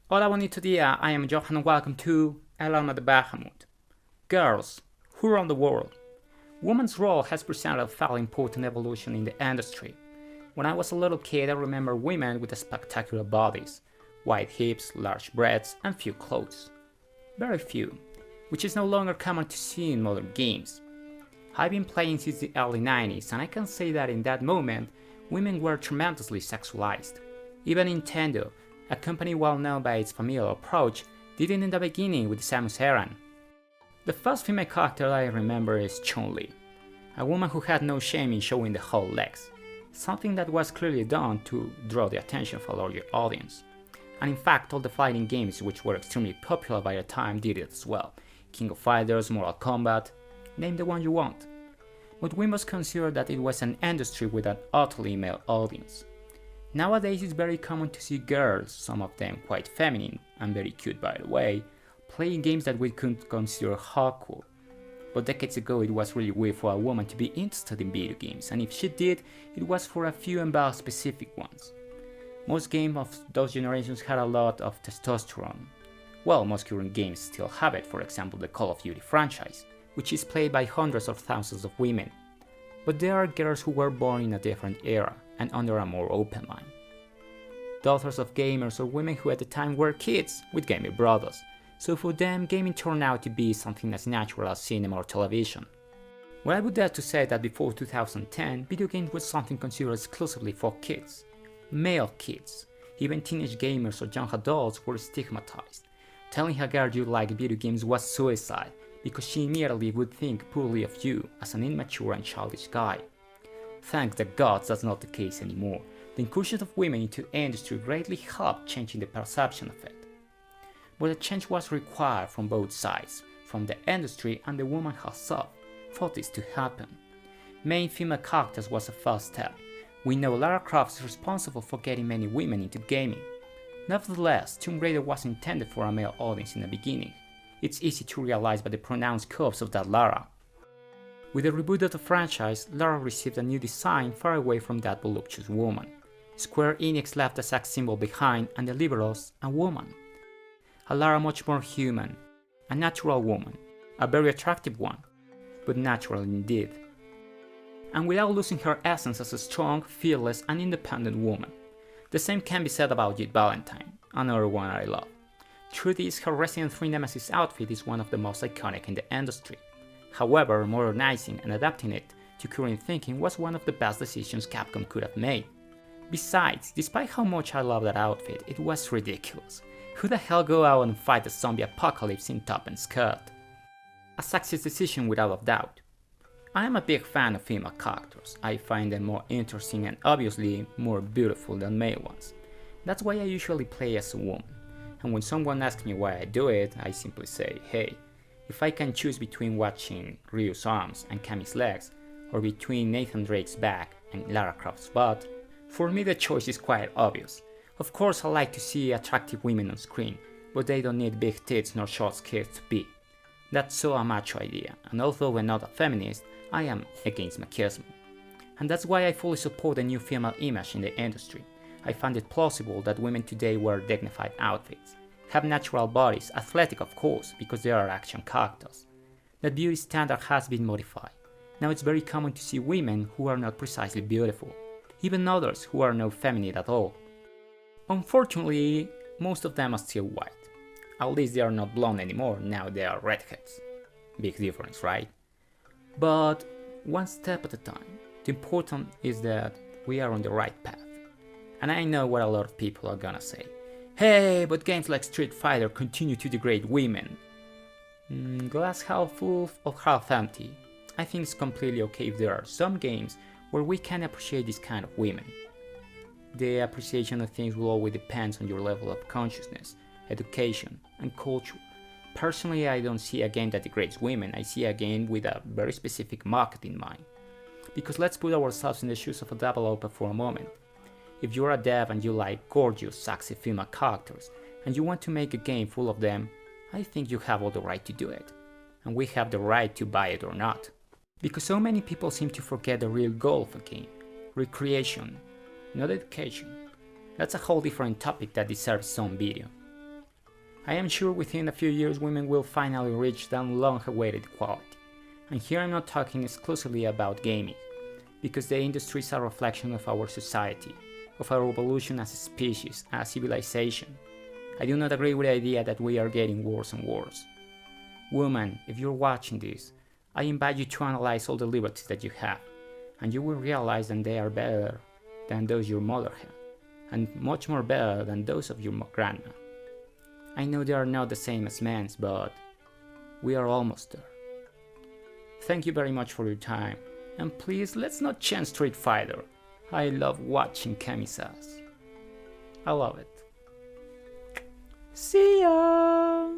Hola bonito dia, I am Johan and welcome to El Alma de Bahamut. Girls, who run the world? Women's role has presented a fairly important evolution in the industry. When I was a little kid, I remember women with spectacular bodies, wide hips, large breasts, and few clothes. Very few, which is no longer common to see in modern games. I've been playing since the early 90s, and I can say that in that moment, women were tremendously sexualized. Even Nintendo, a company well known by its familial approach, did it in the beginning with Samus Aran. The first female character I remember is Chun-Li, a woman who had no shame in showing the whole legs, something that was clearly done to draw the attention of a larger audience. And in fact, all the fighting games which were extremely popular by the time did it as well. King of Fighters, Mortal Kombat, name the one you want. But we must consider that it was an industry with an utterly male audience. Nowadays it's very common to see girls, some of them quite feminine and very cute by the way, playing games that we could consider hardcore. But decades ago it was really weird for a woman to be interested in video games, and if she did, it was for a few and very specific ones. Most games of those generations had a lot of testosterone. Well, most current games still have it, for example the Call of Duty franchise, which is played by hundreds of thousands of women. But there are girls who were born in a different era and under a more open mind. Daughters of gamers or women who at the time were kids with gamer brothers, so for them gaming turned out to be something as natural as cinema or television. Well, I would dare to say that before 2010, video games was something considered exclusively for kids. Male kids, even teenage gamers or young adults were stigmatized. Telling a girl you like video games was suicide, because she immediately would think poorly of you as an immature and childish guy. Thank the gods that's not the case anymore. The inclusion of women into the industry greatly helped changing the perception of it. But a change was required from both sides, from the industry and the woman herself, for this to happen. Main female characters was a first step. We know Lara Croft is responsible for getting many women into gaming. Nevertheless, Tomb Raider was intended for a male audience in the beginning. It's easy to realize by the pronounced curves of that Lara. With the reboot of the franchise, Lara received a new design far away from that voluptuous woman. Square Enix left the sex symbol behind and delivered us a woman. A Lara much more human, a natural woman, a very attractive one, but natural indeed. And without losing her essence as a strong, fearless and independent woman. The same can be said about Jill Valentine, another one I love. Truth is, her Resident 3 Nemesis outfit is one of the most iconic in the industry. However, modernizing and adapting it to current thinking was one of the best decisions Capcom could have made. Besides, despite how much I love that outfit, it was ridiculous. Who the hell go out and fight the zombie apocalypse in top and skirt? A sexist decision without a doubt. I am a big fan of female characters. I find them more interesting and obviously more beautiful than male ones. That's why I usually play as a woman. And when someone asks me why I do it, I simply say, hey, if I can choose between watching Ryu's arms and Kami's legs, or between Nathan Drake's back and Lara Croft's butt, for me the choice is quite obvious. Of course I like to see attractive women on screen, but they don't need big tits nor short skirts to be. That's so a macho idea, and although I'm not a feminist, I am against machismo. And that's why I fully support the new female image in the industry. I find it plausible that women today wear dignified outfits, have natural bodies, athletic of course, because they are action characters. That beauty standard has been modified. Now it's very common to see women who are not precisely beautiful, even others who are not feminine at all. Unfortunately, most of them are still white. At least they are not blonde anymore, now they are redheads. Big difference, right? But one step at a time. The important is that we are on the right path. And I know what a lot of people are gonna say. Hey, but games like Street Fighter continue to degrade women. Glass half full or half empty. I think it's completely okay if there are some games where we can appreciate this kind of women. The appreciation of things will always depend on your level of consciousness, education, and culture. Personally, I don't see a game that degrades women, I see a game with a very specific market in mind. Because let's put ourselves in the shoes of a developer for a moment. If you're a dev and you like gorgeous, sexy female characters, and you want to make a game full of them, I think you have all the right to do it. And we have the right to buy it or not. Because so many people seem to forget the real goal of a game. Recreation, not education. That's a whole different topic that deserves its own video. I am sure within a few years women will finally reach that long-awaited equality. And here I'm not talking exclusively about gaming, because the industry is a reflection of our society, of our evolution as a species, as a civilization. I do not agree with the idea that we are getting worse and worse. Woman, if you're watching this, I invite you to analyze all the liberties that you have, and you will realize that they are better than those your mother had, and much more better than those of your grandma. I know they are not the same as men's, but we are almost there. Thank you very much for your time, and please let's not change Street Fighter. I love watching camisas. I love it. See ya!